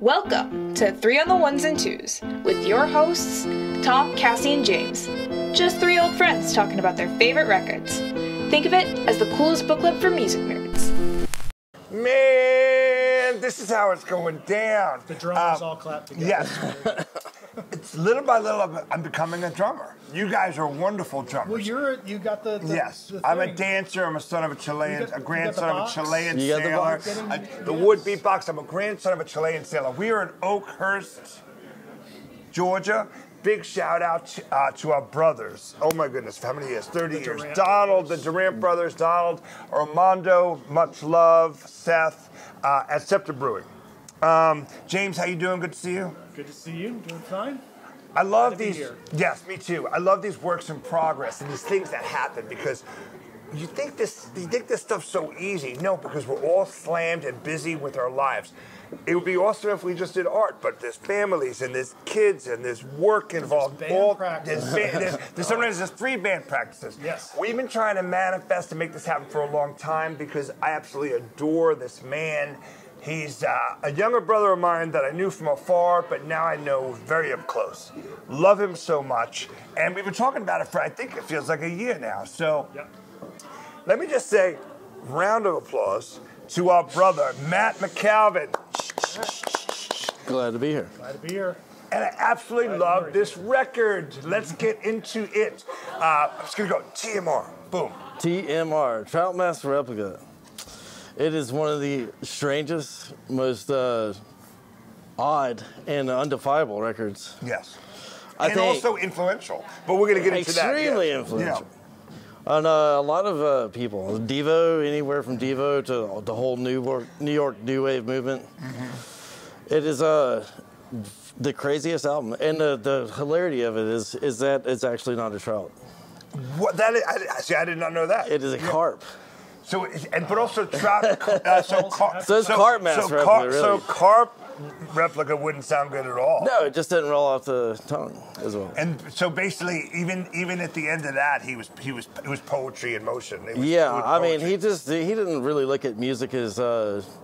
Welcome to 3 on the Ones and Twos with your hosts, Tom, Cassie, and James. Just 3 old friends talking about their favorite records. Think of it as the coolest book club for music nerds. Man, this is how it's going down. The drummers all clap together. Yes. It's little by little, I'm becoming a drummer. You guys are wonderful drummers. Well, you got the yes. The I'm a dancer. I'm a son of a Chilean, a grandson of a Chilean you got sailor. The wood beatbox. I'm a grandson of a Chilean sailor. We are in Oakhurst, Georgia. Big shout out to our brothers. Oh my goodness, how many years? 30 years. Durant Donald, the Durant brothers, Donald, Armando, much love, Seth, at Scepter Brewing. James, how you doing? Good to see you. Good to see you. Doing fine. I love these. Yes, me too. I love these works in progress and these things that happen because you think this stuff's so easy. No, because we're all slammed and busy with our lives. It would be awesome if we just did art, but there's families and there's kids and there's work involved. Sometimes there's 3 band practices. Yes. We've been trying to manifest and make this happen for a long time because I absolutely adore this man. He's a younger brother of mine that I knew from afar, but now I know very up close. Love him so much. And we've been talking about it for, I think it feels like a year now. So Let me just say, round of applause to our brother, Matt McCalvin. Glad to be here. Glad to be here. And I absolutely love this record. Let's get into it. I'm just going to go TMR. Boom. TMR, Trout Mask Replica. It is one of the strangest, most odd, and undefinable records. Yes. I think also influential. But we're going to get into that. Extremely influential. Yeah. On a lot of people. Devo, anywhere from Devo to the whole New York New Wave movement. Mm-hmm. It is the craziest album. And the hilarity of it is that it's actually not a trout. What that is, I did not know that. It is a carp. So, but also trout. So it's carp mask replica, really. So carp replica wouldn't sound good at all. No, it just didn't roll off the tongue as well. And so basically, even at the end of that, it was poetry in motion. I mean, he didn't really look at music as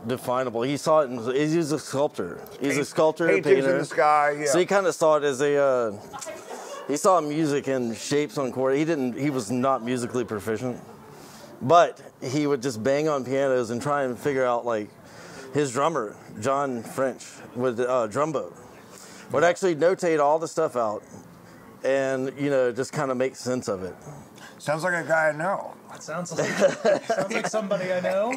definable. He saw it. He's a sculptor. He's a sculptor, a painter. In the sky. Yeah. So he kind of saw it as a. He saw music and shapes on chord. He was not musically proficient. But he would just bang on pianos and try and figure out, like, his drummer, John French, with Drumbo, would actually notate all the stuff out and, just kind of make sense of it. Sounds like a guy I know. That sounds like somebody I know.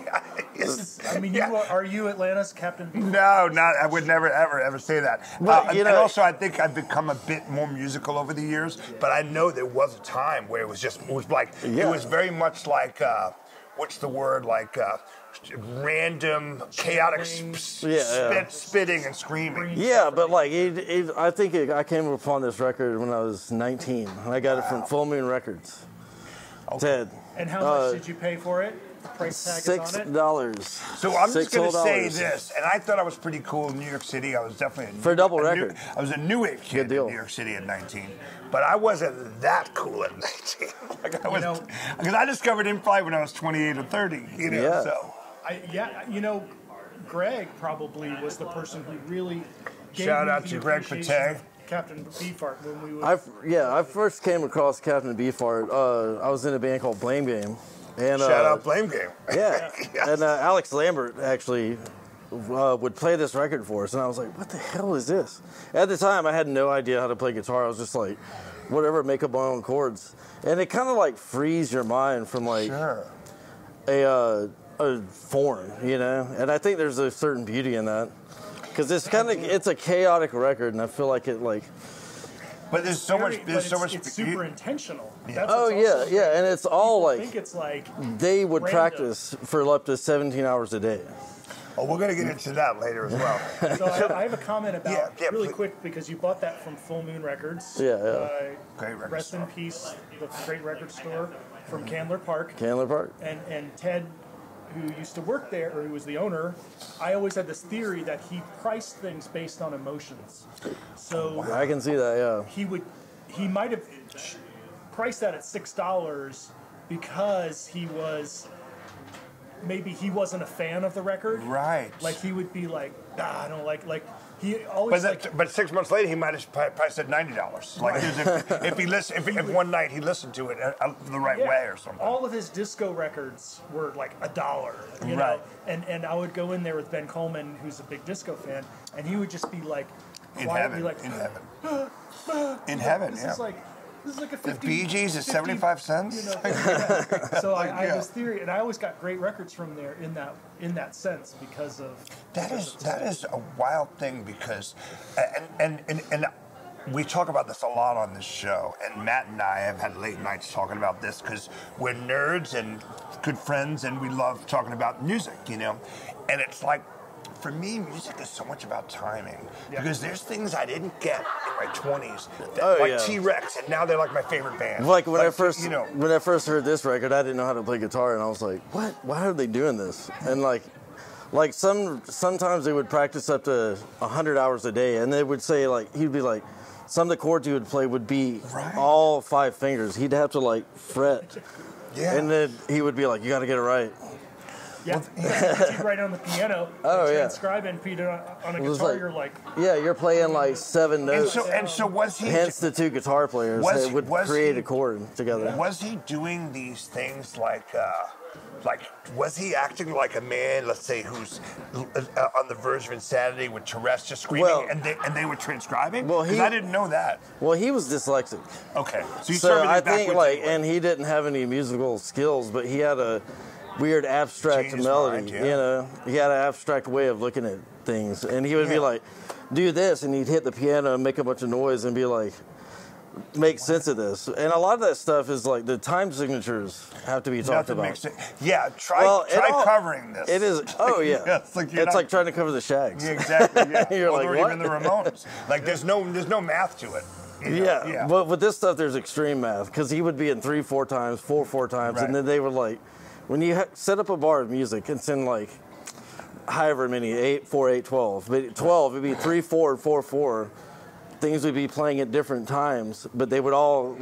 Are you Atlanta's Captain Beefheart? No, not. I would never, ever say that. And also, I think I've become a bit more musical over the years. But I know there was a time where it was very much like, what's the word? Like random, chaotic spitting and screaming. Yeah, but like, I think I came upon this record when I was 19. And I got it from Full Moon Records. Okay. Ted. And how much did you pay for it? The price tag is on it? $6. So I'm just going to say this, and I thought I was pretty cool in New York City. I was definitely for a double record. I was a new wave kid in New York City at 19, but I wasn't that cool at 19. Because I discovered improv when I was 28 or 30. Greg probably was the person who really gave shout me out to Greg Pate. Captain Beefheart when we were... I first came across Captain Beefheart. I was in a band called Blame Game. And, shout out Blame Game. Yeah. Yes. And Alex Lambert actually would play this record for us. And I was like, what the hell is this? At the time, I had no idea how to play guitar. I was just like, whatever, make up my own chords. And it kind of like frees your mind from like a form, And I think there's a certain beauty in that. Because it's a chaotic record, and I feel like it like. But there's so much. It's super intentional. Yeah. And it's all like. I think it's like they would practice for up to 17 hours a day. Oh, we're going to get into that later as well. So I have a comment about really quick because you bought that from Full Moon Records. Yeah. Great record. Rest in peace, the great record store from Candler Park. And Ted, who used to work there, or who was the owner, I always had this theory that he priced things based on emotions. So I can see that, yeah. He might have priced that at $6 because he was maybe he wasn't a fan of the record. Right. Like he would be like, nah, I don't like he always. But 6 months later, he might have probably said $90. Like if one night he listened to it the right way or something. All of his disco records were like $1, you know. And I would go in there with Ben Coleman, who's a big disco fan, and he would just be like, in heaven, This is like a 50. The Bee Gees is 75 cents. You know, so I have this theory, and I always got great records from there in that sense because of that is a wild thing because and we talk about this a lot on this show, and Matt and I have had late nights talking about this because we're nerds and good friends, and we love talking about music, you know, and it's like. For me, music is so much about timing because there's things I didn't get in my 20s, like T-Rex, and now they're like my favorite band. Like when I first heard this record, I didn't know how to play guitar, and I was like, "What? Why are they doing this?" And like sometimes they would practice up to 100 hours a day, and they would say he'd be like, some of the chords he would play would be all 5 fingers. He'd have to fret, and then he would be like, "You got to get it right." Yeah, he'd write on the piano, transcribe and put it on a guitar. You're like, you're playing 7 notes. And so was he? Hence the 2 guitar players would create a chord together. Was he doing these things was he acting like a man, let's say, who's on the verge of insanity with Tourette's, just screaming, and they were transcribing? Well, I didn't know that. Well, he was dyslexic. Okay, so I think and he didn't have any musical skills, but he had a weird abstract melody, you know. He had an abstract way of looking at things, and he would be like, "Do this," and he'd hit the piano and make a bunch of noise and be like, "Make sense of this." And a lot of that stuff is the time signatures have to be talked about. Try covering this. It is. Oh yeah, it's like trying to cover the Shags. Yeah, exactly. Yeah. You're like, or what? Even the Ramones. There's no math to it. You know? But with this stuff, there's extreme math because he would be in 3-4 times, 4 times, and then they were when you set up a bar of music, it's in however many, 8, 4, 8, 12. But 12, it'd be 3, 4, and 4, 4. Things would be playing at different times, but they would all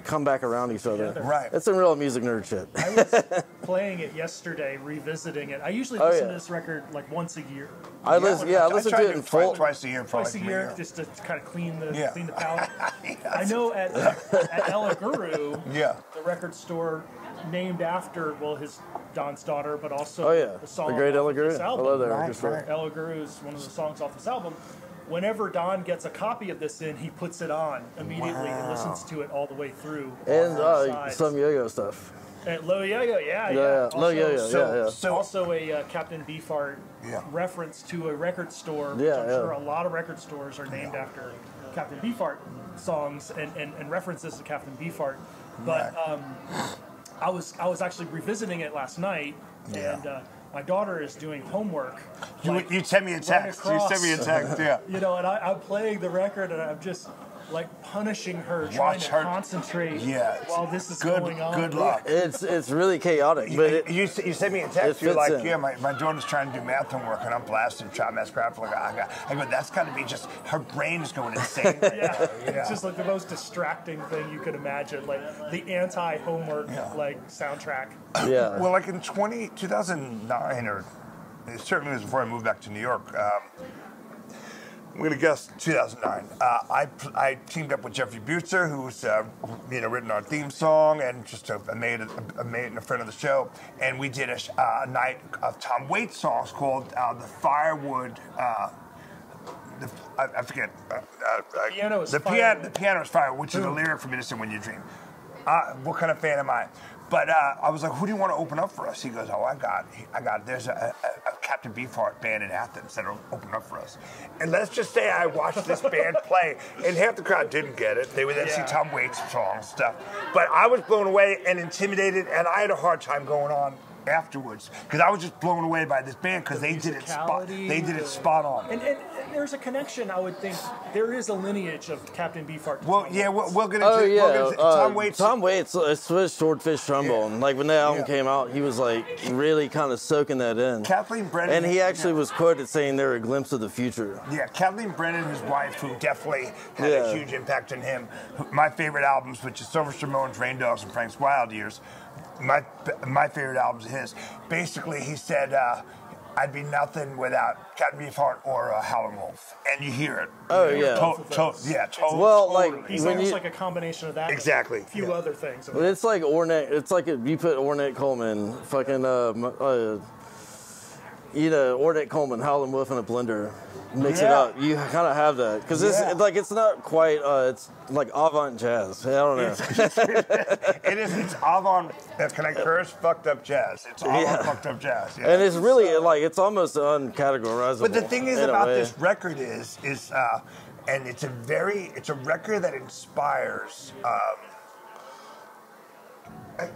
come back around each other. Right. It's some real music nerd shit. I was playing it yesterday, revisiting it. I usually listen to this record once a year. I listen to it in full. Twice a year, just to kind of clean the palate. I know at Ella Guru, the record store named after his Don's daughter, but also the song. The great Ella Guru. I love that record store. Ella Guru is one of the songs off this album. Whenever Don gets a copy of this in, he puts it on immediately and listens to it all the way through. And some yo-yo stuff. Low Yo-Yo, Low Yo-Yo, So also a Captain Beefheart reference to a record store. Which I'm sure a lot of record stores are named after Captain Beefheart songs and references to Captain Beefheart. But I was actually revisiting it last night, and my daughter is doing homework. You sent me a text. You sent me a text, You know, and I'm playing the record, and I'm just punishing her, trying to concentrate while this is going on. Good luck. It's really chaotic. But you sent me a text. You're like, my daughter's trying to do math homework, and I'm blasting Trout Mask Replica. I go, that's got to be just her brain is going insane. It's just the most distracting thing you could imagine, the anti-homework soundtrack. Yeah. Well, in 2009, or it certainly was before I moved back to New York. I'm going to guess 2009. I teamed up with Jeffrey Butzer, who's written our theme song, and just a mate and a friend of the show. And we did a night of Tom Waits songs called "The Firewood." I forget. The piano is fire, which is a lyric from "Innocent When You Dream." What kind of fan am I? But I was like, who do you want to open up for us? He goes, I got. There's a Captain Beefheart band in Athens that'll open up for us. And let's just say I watched this band play, and half the crowd didn't get it. They would then see Tom Waits songs, stuff. But I was blown away and intimidated, and I had a hard time going on afterwards because I was just blown away by this band because they did it spot on. And there's a connection, I would think. There is a lineage of Captain Beefheart. Well, we'll get into Tom Waits. Tom Waits switched swordfish trombone. When the album came out, he was really kind of soaking that in. Kathleen Brennan. And he actually was quoted saying they were a glimpse of the future. Yeah, Kathleen Brennan, his wife, who definitely had a huge impact on him. My favorite albums, which is Sylvester Mone's Rain Dogs and Frank's Wild Years, my favorite albums of his. Basically, he said, I'd be nothing without Captain Beefheart or Howlin' Wolf, and you hear it. Oh yeah, totally. Well, like he's almost like a combination of that. Exactly. And a few other things. It's like Ornette. It's like if you put Ornette Coleman, fucking Ornette Coleman, Howlin' Wolf in a blender. Mix it up. You kind of have that because it's not quite. It's like avant jazz. I don't know. It is. It's avant. Can I curse? Fucked up jazz. It's avant fucked up jazz. Yeah. And it's really like it's almost uncategorizable. But the thing is about this record is and it's a record that inspires.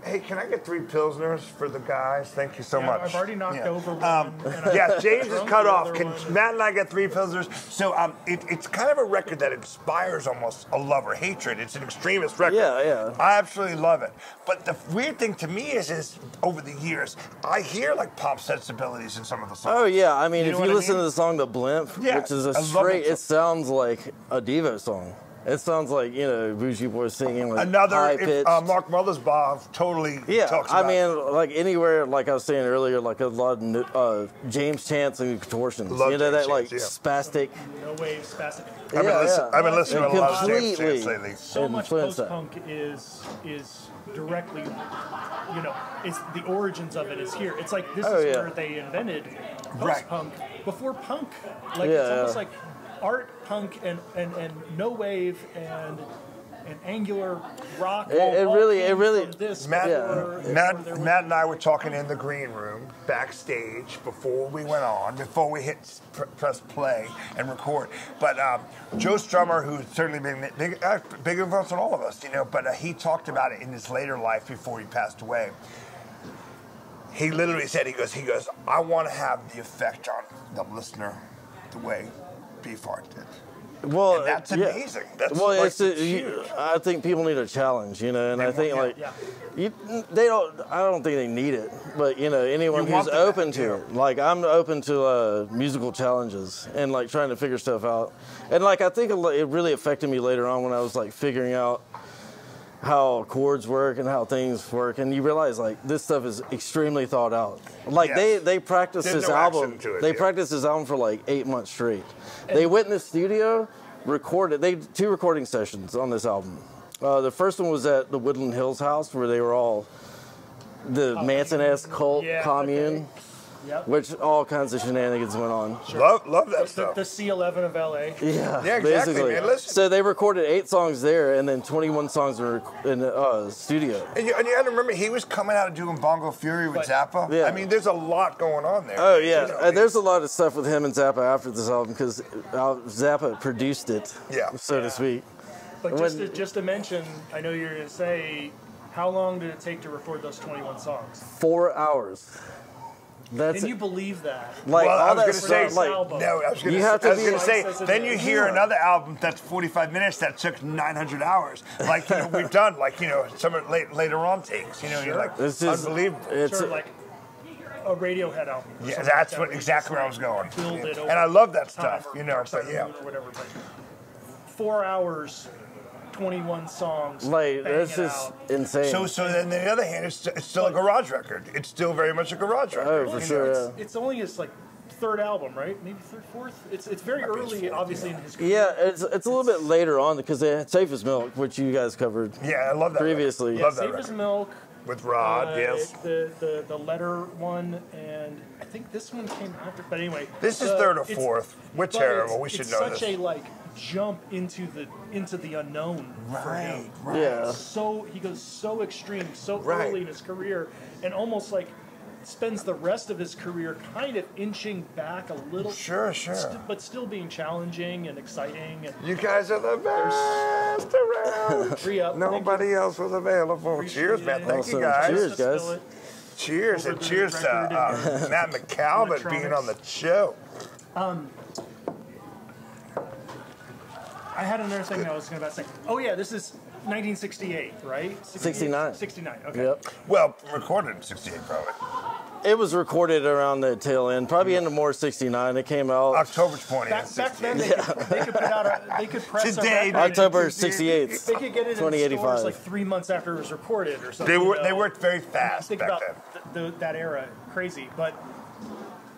Hey, can I get 3 Pilsners for the guys? Thank you so much. I've already knocked over one. James is cut off. Can Matt and I get 3 Pilsners? So it's kind of a record that inspires almost a love or hatred. It's an extremist record. Yeah. I absolutely love it. But the weird thing to me is over the years, I hear like pop sensibilities in some of the songs. Oh, yeah. I mean, You if know you what I listen mean? to the song The Blimp, which is it sounds like a Devo song. It sounds like, Bougie Boys singing like high pitched. Mark Mothersbaugh totally talks about mean, like anywhere, like I was saying earlier, like a lot of James Chance and Contortions. Love that James like Chance, spactic. No Wave, spastic. I've been listening to a lot of James Chance lately. So much post-punk is directly, it's the origins of it is here. It's like this is where they invented post-punk before punk. Like it's almost like art, punk, and no wave and angular rock. It really. Matt and I were talking in the green room backstage before we went on, before we hit press play and record. But Joe Strummer, who's certainly been big influence on all of us, but he talked about it in his later life before he passed away. He literally said, he goes, I want to have the effect on the listener the way Beefheart did. Well, and that's amazing. That's huge. I think people need a challenge, and I think they don't. I don't think they need it, but anyone who's open to it, like I'm open to musical challenges and like trying to figure stuff out, and like I think it really affected me later on when I was like figuring out how chords work and how things work, and you realize like this stuff is extremely thought out. Like they practiced this album. They practiced this album for like 8 months straight. They went in the studio, recorded. They did 2 recording sessions on this album. The first one was at the Woodland Hills house where they were all the Manson-esque cult commune. Yep. Which all kinds of shenanigans went on. Sure. Love that stuff. The C11 of LA. Yeah, exactly, basically. man. Listen. So they recorded 8 songs there, and then 21 songs were in the studio. And you had to remember, he was coming out and doing Bongo Fury with Zappa. Yeah. I mean, there's a lot going on there. Oh, yeah. There's a lot of stuff with him and Zappa after this album, because Zappa produced it, so to speak. But just to mention, I know you're going to say, how long did it take to record those 21 songs? 4 hours. Can you believe that? Like, well, I was going to say, then you hear another album that's 45 minutes that took 900 hours. Like, we've done, some later on takes. You're like, this is unbelievable. It's like a Radiohead album. Yeah, that's exactly where I was going. And I love that stuff, but yeah. 4 hours. 21 songs. Like, that's just insane. So then, on the other hand, it's still a garage record. It's still very much a garage record. Oh, for sure. It's only his third album, right? Maybe third, fourth. It's very early, obviously, in his career. Yeah, it's a little bit later on because they had Safe as Milk, which you guys covered. Yeah, I love that previously. Love that Safe as Milk. With Rod, yes. The letter one, and I think this one came after. But anyway, this is third or fourth. We're terrible. We should know this. It's such a jump into the unknown. Right. Yeah. So he goes so extreme, so early in his career, and almost spends the rest of his career kind of inching back a little. Sure. But still being challenging and exciting. And you guys are the best around. Free up. Nobody else was available. Cheers, man. Thank you, guys. Cheers, guys. Cheers, and cheers to Matt McCalvin being on the show. I had another thing I was going to say. Oh, yeah, this is 1968, right? 69. 69, okay. Yep. Well, recorded in 68, probably. It was recorded around the tail end, probably into more '69. It came out October 20th. Back then, they could put out they could press Today, a record. October '68. They could get it in 2085. stores like 3 months after it was recorded or something. They worked very fast Think back about then. that era, crazy. But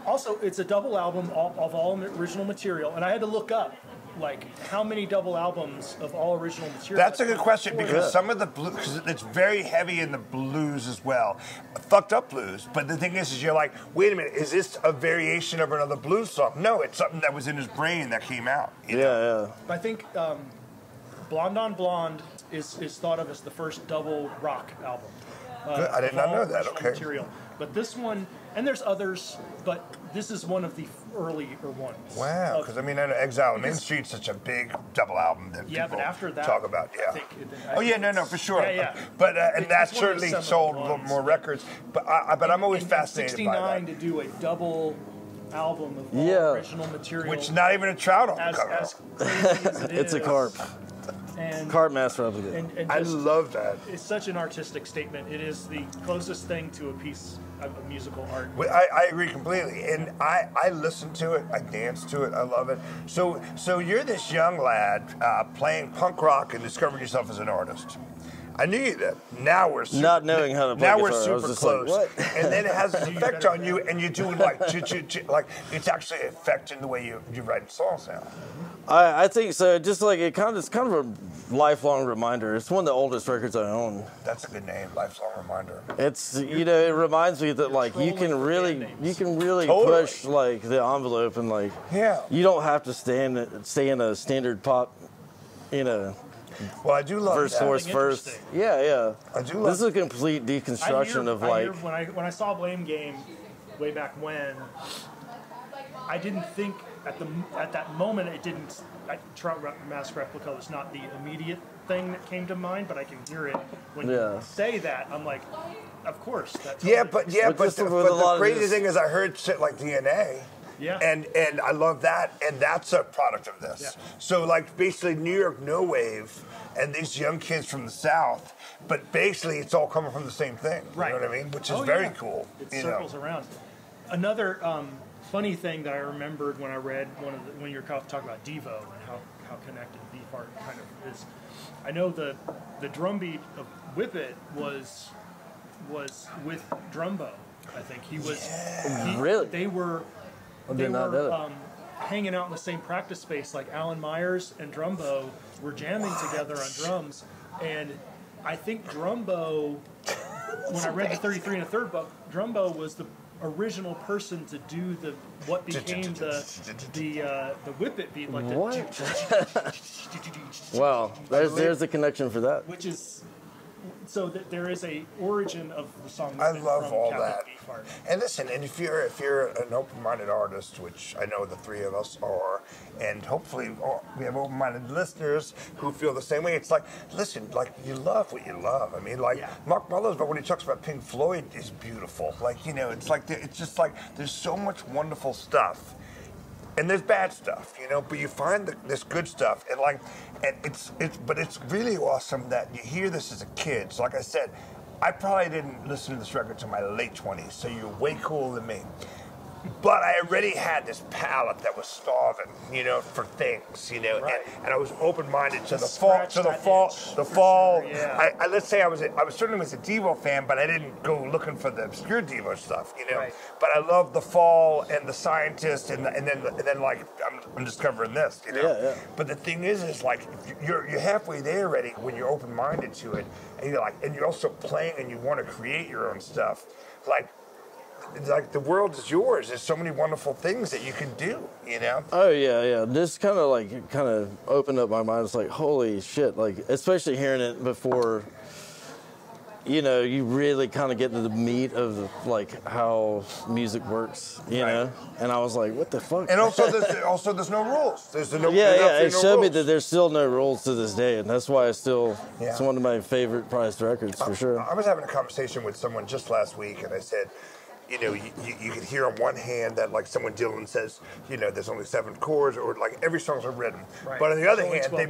also, it's a double album of all original material, and I had to look up like how many double albums of all original material. That's a good question because some of the blues, because it's very heavy in the blues as well, fucked up blues. But the thing is you're like, wait a minute, is this a variation of another blues song? No, it's something that was in his brain that came out. You know? Yeah. I think Blonde on Blonde is thought of as the first double rock album. I did not know that. Okay. Material. But this one, and there's others, but this is one of the earlier ones. Wow, because I mean, I know Exile on Main Street's such a big double album that people but after that, talk about. Yeah. Oh yeah, no, for sure. Yeah. But and that certainly sold a little more records. But I'm always fascinated by that. 69 to do a double album of all original material, which not even a trout on the cover. As crazy as it is. It's a carp. And Trout Mask Replica. And I love that. It's such an artistic statement. It is the closest thing to a piece of musical art. I agree completely, and I listen to it, I dance to it, I love it. So you're this young lad playing punk rock and discovering yourself as an artist. I knew you did. Now we're super, not knowing how to play now guitar. we're super close, like, and then it has an effect on you, and you're doing like like it's actually affecting the way you write songs now. I think so. Just like it's kind of a lifelong reminder. It's one of the oldest records I own. That's a good name, lifelong reminder. It's it reminds me that like you can really push like the envelope and like you don't have to stay in a standard pop, Well, I do love verse, that. chorus, verse. Yeah. I do love. This is a complete deconstruction of like. When I saw Blame Game, way back when, I didn't think at that moment it didn't. Trout Mask Replica was not the immediate thing that came to mind, but I can hear it when you say that. I'm like, of course. That's but the crazy thing is I heard shit like DNA. Yeah. And I love that, and that's a product of this. Yeah. So like basically New York No Wave and these young kids from the South, but basically it's all coming from the same thing. Right. You know what I mean? Which is very cool. It circles around. Another funny thing that I remembered when I read when you were talking about Devo and how connected Beefheart kind of is. I know the drum beat of Whip It was with Drumbo. I think he was. Really? They were hanging out in the same practice space. Like Alan Myers and Drumbo were jamming together on drums, and I think Drumbo. When I read the 33 1/3 book, Drumbo was the original person to do what became the Whip It beat, like Wow, there's a connection for that. Which is so that there is a origin of the song. I love from all Captain that. Beefheart. And listen, and if you're an open-minded artist, which I know the three of us are, and hopefully we have open-minded listeners who feel the same way. It's like, listen, like you love what you love. I mean, like Mark Mothersbaugh, when he talks about Pink Floyd, is beautiful. Like it's like it's just like there's so much wonderful stuff. And there's bad stuff, but you find this good stuff, and it's really awesome that you hear this as a kid. So like I said, I probably didn't listen to this record until my late 20s, so you're way cooler than me. But I already had this palate that was starving, for things, Right. and I was open-minded to the fall. Yeah. Let's say I was certainly was a Devo fan, but I didn't go looking for the obscure Devo stuff, Right. But I love the fall and the Scientist, and then like I'm discovering this, Yeah. But the thing is like you're halfway there already when you're open-minded to it, and you're also playing and you want to create your own stuff, like the world is yours. There's so many wonderful things that you can do, Oh yeah. This kind of opened up my mind. It's like, holy shit! Like, especially hearing it before, you really kind of get to the meat of like how music works, know. And I was like, what the fuck? And there's no rules. There's no It showed me rules. that there's still no rules to this day, and that's why it's one of my favorite prized records for sure. I was having a conversation with someone just last week, and I said, you could hear on one hand that like someone Dylan says, there's only 7 chords, or like every song's written. Right. But on the other hand, they've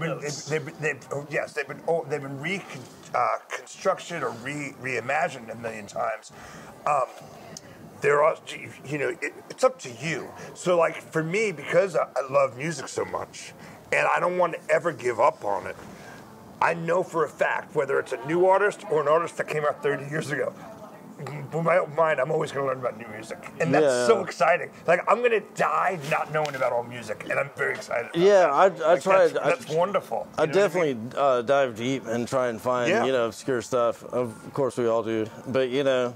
been reconstructed or reimagined a million times. there are, you know, it's up to you. So like for me, because I love music so much, and I don't want to ever give up on it, I know for a fact, whether it's a new artist or an artist that came out 30 years ago, in my own mind, I'm always going to learn about new music. And that's so exciting. Like, I'm going to die not knowing about all music, and I'm very excited about that. I tried. That's wonderful. I definitely dive deep and try and find, you know, obscure stuff. Of course, we all do. But, you know,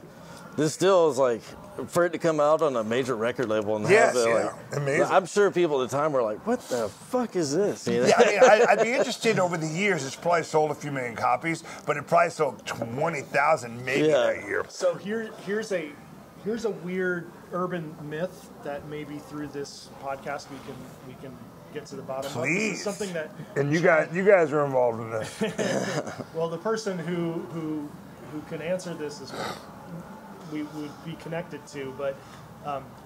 this still is like, for it to come out on a major record label and have it, like, amazing. I'm sure people at the time were like, what the fuck is this? You know? Yeah, I mean, I'd be interested over the years. It's probably sold a few million copies, but it probably sold 20,000 maybe that year. So here's a weird urban myth that maybe through this podcast we can get to the bottom of. This is something that and you guys are involved in this. Well, the person who can answer this is we would be connected to, but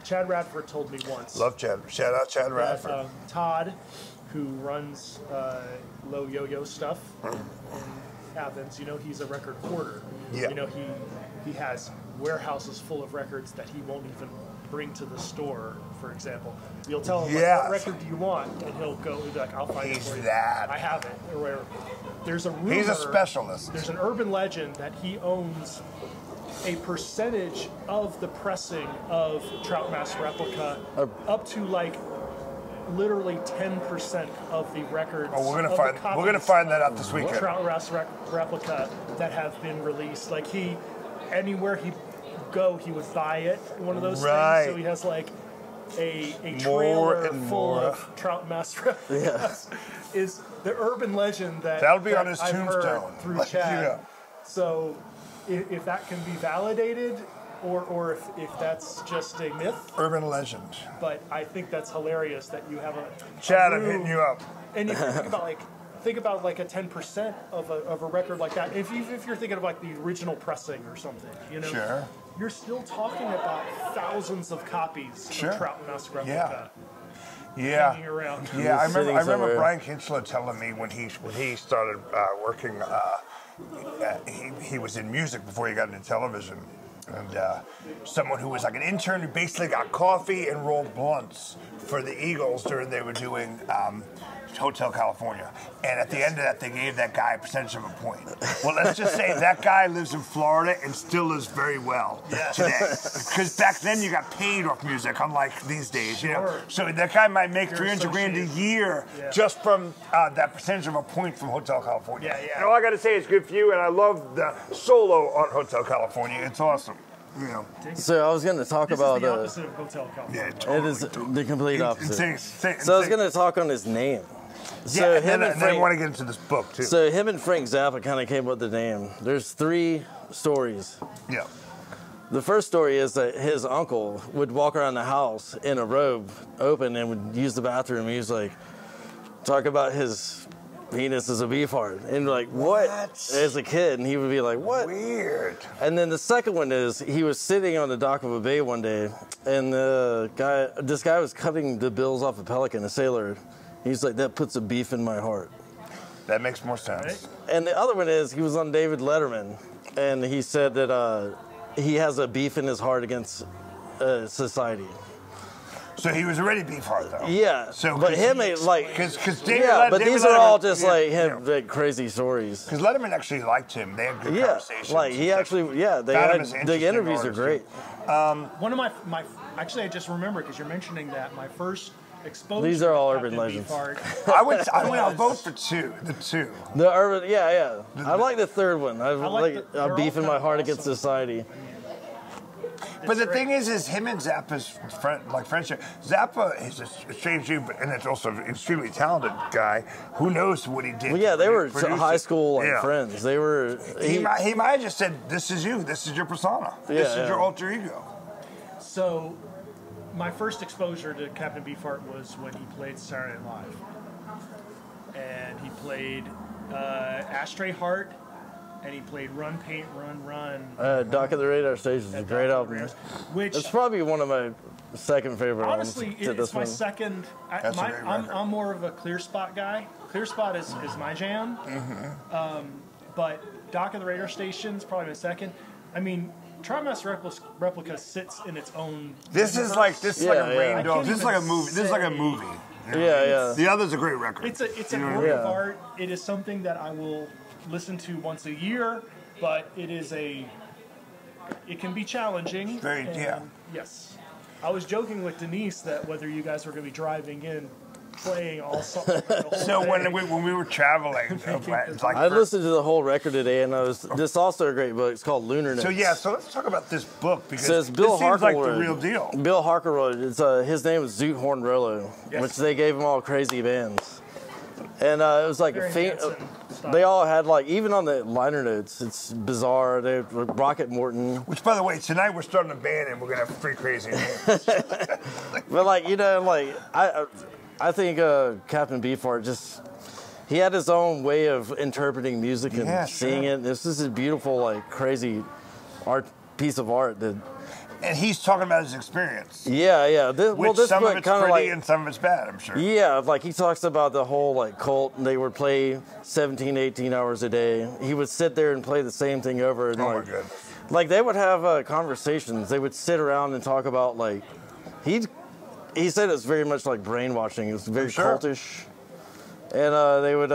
Chad Radford told me once. Love Chad. Shout out Chad Radford. Todd, who runs Low Yo-Yo stuff in Athens, you know, he's a record hoarder. Yeah. You know, he has warehouses full of records that he won't even bring to the store, for example. You'll tell him, like, what record do you want? And he'll be like, I'll find it for you. I have it. Or whatever. There's a rumor. He's a specialist. There's an urban legend that he owns a percentage of the pressing of Trout Mask Replica, up to like literally 10% of the records. Oh, we're gonna find that out this weekend. Trout Mask Replica that have been released. Like anywhere he go, he would buy it. One of those things. So he has like a trailer full of Trout Mask Replicas. Is the urban legend that'll be on his tombstone through Chad. So. If that can be validated, or if that's just a myth. Urban legend. But I think that's hilarious that you have Chad, I'm hitting you up. And if you think about like a 10% of a record like that, if you're thinking of like the original pressing or something, you know, you're still talking about thousands of copies of Trout Mask Replica. Hanging around. Yeah, I remember Brian Kinchler telling me when he started working. He was in music before he got into television, and someone who was like an intern who basically got coffee and rolled blunts for the Eagles during they were doing Hotel California. And at the end of that, they gave that guy a percentage of a point. Well, let's just say that guy lives in Florida and still lives very well today. Because back then you got paid off music, unlike these days. You know, so that guy might make $300,000 a year just from that percentage of a point from Hotel California. And all I got to say is good for you, and I love the solo on Hotel California. It's awesome. You know. So I was going to talk about the opposite of Hotel California. Yeah, totally, it is the complete opposite. Insane. So I was going to talk on his name. So and I want to get into this book too. So him and Frank Zappa kind of came up with the name. There's 3 stories. Yeah. The first story is that his uncle would walk around the house in a robe, open, and would use the bathroom. He was like, talk about his penis as a beefheart. And like, what? As a kid. And he would be like, what? Weird. And then the second one is he was sitting on the dock of a bay one day, and this guy was cutting the bills off a pelican, a sailor. He's like, that puts a beef in my heart. That makes more sense. And the other one is he was on David Letterman, and he said that he has a beef in his heart against society. So he was already Beefheart, though. Yeah. So, but him, like, because David but David these are all just like him, like crazy stories. Because Letterman actually liked him. They had good conversations. Like he actually, the interviews are great. One of my actually, I just remember because you're mentioning that my first exposure. These are all urban legends. I'll vote for 2. The 2. The urban, I like the third one. I like a beef in my heart against society. But the thing is him and Zappa's friendship. Zappa is a strange dude, and it's also an extremely talented guy. Who knows what he did? Well, they were high school friends. They were. He might have just said, "This is you. This is your persona. This is your alter ego." So, my first exposure to Captain Beefheart was when he played Saturday Night Live, and he played Ashtray Heart. And he played Run, Paint, Run, Run. Dock of the Radar Station is a great album. It's probably one of my second favorite albums. Honestly, it's my second. I'm more of a Clear Spot guy. Clear Spot is my jam. But Dock of the Radar Station is probably my second. I mean, Trout Mask Replica sits in its own. This is like a rain dog. This is like a movie. This is like a movie. Yeah. The other's a great record. It's a work of art. It is something that I will listen to once a year, but it can be challenging. Yes. I was joking with Denise that whether you guys were going to be driving in playing all something. So when we were traveling, it's like I listened to the whole record today, and this is also a great book. It's called Lunar Notes. So let's talk about this book because it says this seems like the real deal. Bill Harkerwood. It's his name was Zoot Horn Rollo, which they gave him all crazy bands, and it was like they all had like even on the liner notes. It's bizarre. They Rocket Morton. Which, by the way, tonight we're starting a band and we're gonna have three crazy names. But I think Captain Beefheart he had his own way of interpreting music and seeing it. This is a beautiful, crazy piece of art that. And he's talking about his experience. Yeah. This some of it's pretty and some of it's bad, I'm sure. Yeah, he talks about the whole cult, and they would play 17, 18 hours a day. He would sit there and play the same thing over and my goodness. They would have conversations. They would sit around and talk about he said it's very much like brainwashing. It was very cultish. And they would,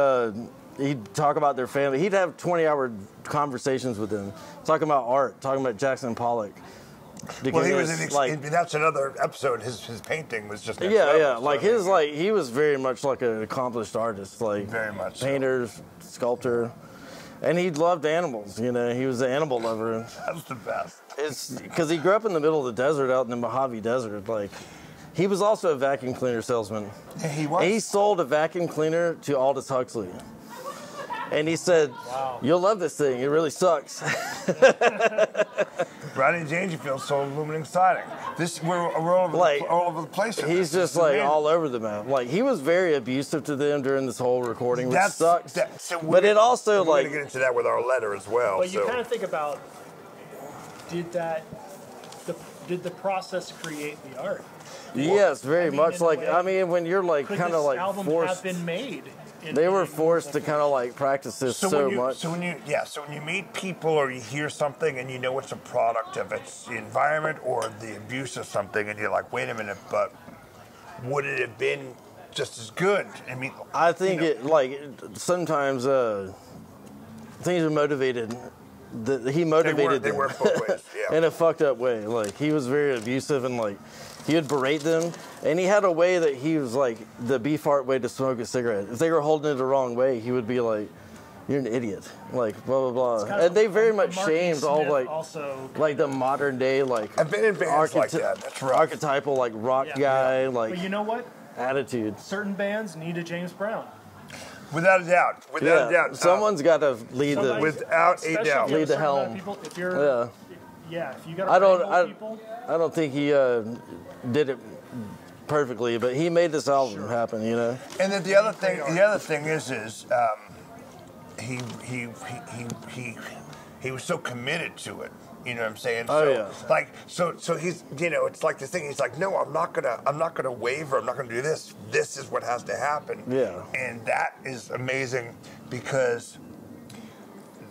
he'd talk about their family. He'd have 20-hour conversations with them, talking about art, talking about Jackson Pollock. Well, he was that's another episode. His painting was just he was very much like an accomplished artist, very much painter, sculptor, and he loved animals. He was an animal lover. That's the best. It's because he grew up in the middle of the desert, out in the Mojave Desert, He was also a vacuum cleaner salesman. Yeah, he was. And he sold a vacuum cleaner to Aldous Huxley. And he said, "You'll love this thing. It really sucks." Rodney Dangerfield sold aluminum siding. We're all over the place. He's just all over the map. He was very abusive to them during this whole recording, which sucks. But it also we're going to get into that with our letter as well. But you kind of think about, did the process create the art? Yes, very much. When you're kind of forced. Have been made. They were forced to kind of practice this so much. So when you meet people or you hear something and you know it's a product of its the environment or the abuse of something, and you're like, wait a minute, but would it have been just as good? I think sometimes things are motivated. He motivated them. They work both ways. Yeah. In a fucked up way. He was very abusive and he would berate them, and he had a way that he was the Beefheart way to smoke a cigarette. If they were holding it the wrong way, he would be like, "You're an idiot," blah blah blah. And they very much shamed all the modern day I've been in bands like that. That's right. Archetypal rock guy But you know what? Attitude. Certain bands need a James Brown. Without a doubt. Someone's got to lead the. Without a doubt. Lead the helm. If you're. Yeah, if you got people. I don't think he did it perfectly, but he made this album happen, And then the other thing is he was so committed to it. You know what I'm saying? So he's it's like this thing. He's like, no, I'm not gonna waver. I'm not gonna do this. This is what has to happen. Yeah. And that is amazing because.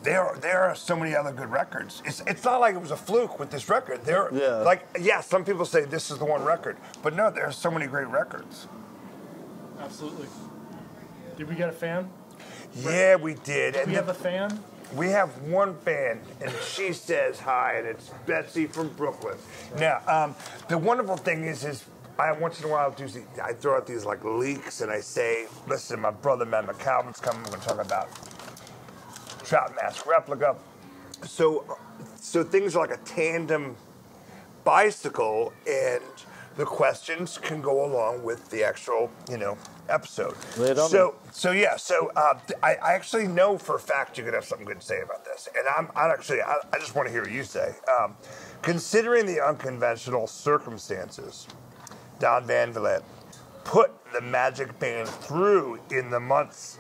There are so many other good records. It's not like it was a fluke with this record. Some people say this is the one record, but no, there are so many great records. Absolutely. Did we get a fan? Yeah, we did. Do we have a fan? We have one fan, and she says hi, and it's Betsy from Brooklyn. Now, the wonderful thing is I once in a while I throw out these leaks, and I say, listen, my brother Matt McCalvin's coming. We're going to talk about Trout Mask Replica. So things are like a tandem bicycle, and the questions can go along with the actual, episode. I actually know for a fact you're gonna have something good to say about this, and I just want to hear what you say. Considering the unconventional circumstances Don Van Vliet put the Magic Band through in the months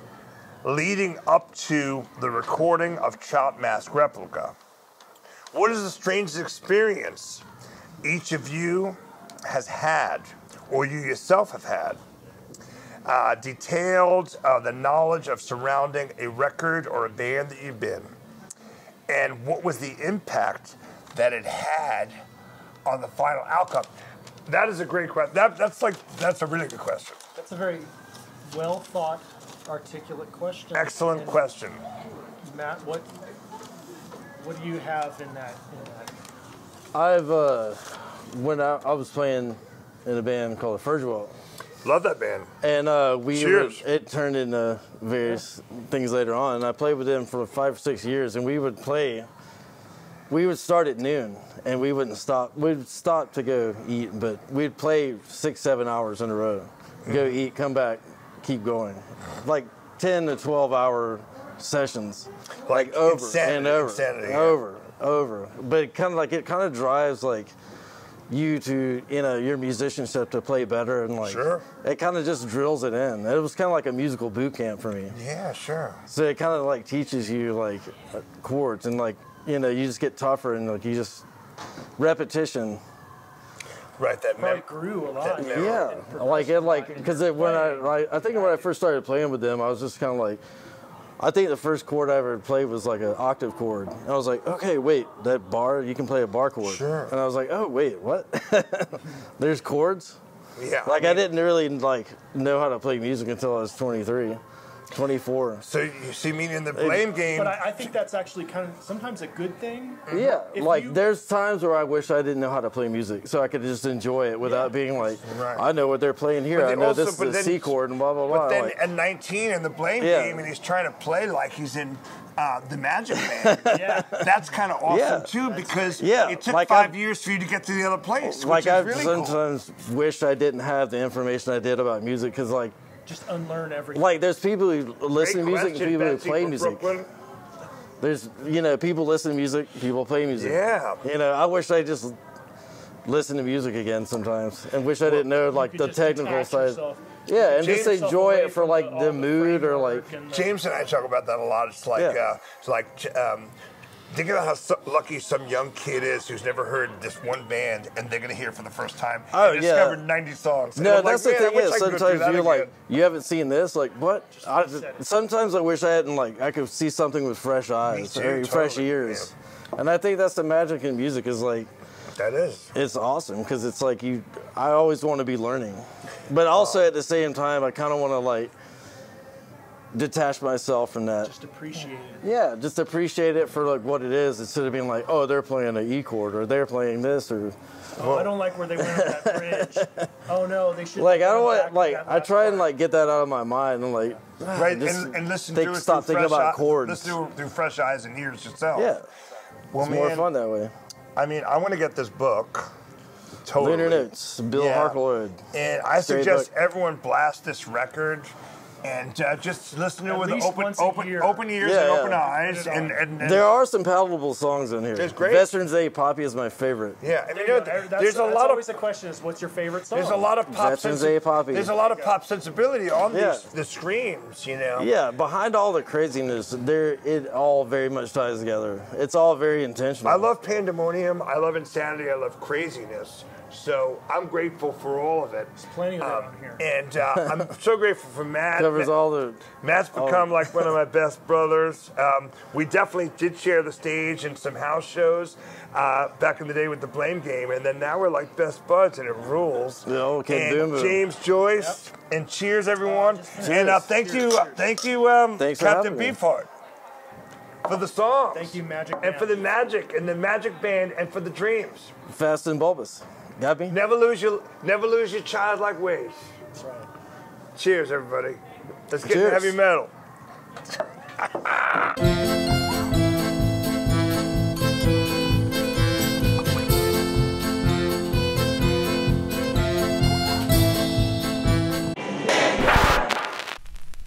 leading up to the recording of Trout Mask Replica, what is the strangest experience each of you has had, or you yourself have had, detailed the knowledge of surrounding a record or a band that you've been, and what was the impact that it had on the final outcome? That is a great question. That's a really good question. That's a very well thought, articulate question. Excellent question. Matt, what do you have in that? I've when I was playing in a band called the Fergewell. Love that band. And it turned into various things later on. And I played with them for 5 or 6 years, and we would start at noon, and we wouldn't stop. We'd stop to go eat, but we'd play 6, 7 hours in a row. Go eat, come back, keep going. Like 10 to 12 hour sessions. Like over insanity, and over. Insanity, over. But it kind of drives like you to, your musicianship to play better, and like it kind of just drills it in. It was kind of like a musical boot camp for me. Yeah, sure. So it kind of like teaches you like chords, and like you just get tougher, and like you just repetition. Right, that probably grew a lot. Because when I first started playing with them, I was just kind of like, I think the first chord I ever played was like an octave chord. And I was like, okay, wait, that bar, you can play a bar chord. Sure. And I was like, oh, wait, what? There's chords? Yeah. I didn't really know how to play music until I was 23, 24. So you see me in the blame game. But I think that's actually kind of sometimes a good thing. Yeah, there's times where I wish I didn't know how to play music, so I could just enjoy it without being like, I know what they're playing here. I know this is a C chord and blah, blah, blah. But then at 19 in the blame game, and he's trying to play like he's in the Magic Band. That's kind of awesome too, because it took 5 years for you to get to the other place, which is really cool. Sometimes wish I didn't have the information I did about music, because just unlearn everything. Like, there's people who listen to music and people who play music. Brooklyn. There's, people listen to music, people play music. Yeah. I wish I just listened to music again sometimes, and wish I didn't know, the technical side. Yourself. Yeah, and just enjoy it for, the mood or, James and I talk about that a lot. It's think about how lucky some young kid is who's never heard this one band, and they're going to hear it for the first time. And discovered 90 songs. No, that's the thing is, sometimes you're you haven't seen this, what? Sometimes I wish I hadn't, I could see something with fresh eyes, or fresh ears. Yeah. And I think that's the magic in music, is that is. It's awesome, because it's I always want to be learning. But also at the same time, I kind of want to, detach myself from that. Just appreciate it. Yeah, just appreciate it for what it is, instead of being oh, they're playing an E chord, or they're playing this, or I don't like where they went on that bridge. Oh no, they should. I don't want I try and get that out of my mind, and right, and listen to it. Stop thinking about chords. Listen through fresh eyes and ears yourself. Yeah, well, it's more fun that way. I mean, I want to get this book. Totally. Lunar Notes, Bill Harklewood. And I suggest everyone blast this record. And just listen to it with open ears and open eyes. And there are some palatable songs in here. There's great. Veterans Day Poppy is my favorite. Yeah, and there's a lot of. Always the question is, what's your favorite song? There's a lot of pop. Veterans Day Poppy. There's a lot of pop sensibility on the screams, Yeah, behind all the craziness, it all very much ties together. It's all very intentional. I love pandemonium. I love insanity. I love craziness. So I'm grateful for all of it. There's plenty of that on here. And I'm so grateful for Matt. Covers all the. Matt's become one of my best brothers. We definitely did share the stage in some house shows back in the day with the Blame Game, and then now we're best buds, and it rules. And James Joyce, and cheers everyone. And thank you, Captain Beefheart, for the song. Thank you, Magic Band. And for the magic, and the Magic Band, and for the dreams. Fast and Bulbous. Got me? Never lose your childlike ways. That's right. Cheers, everybody. Let's get into heavy metal.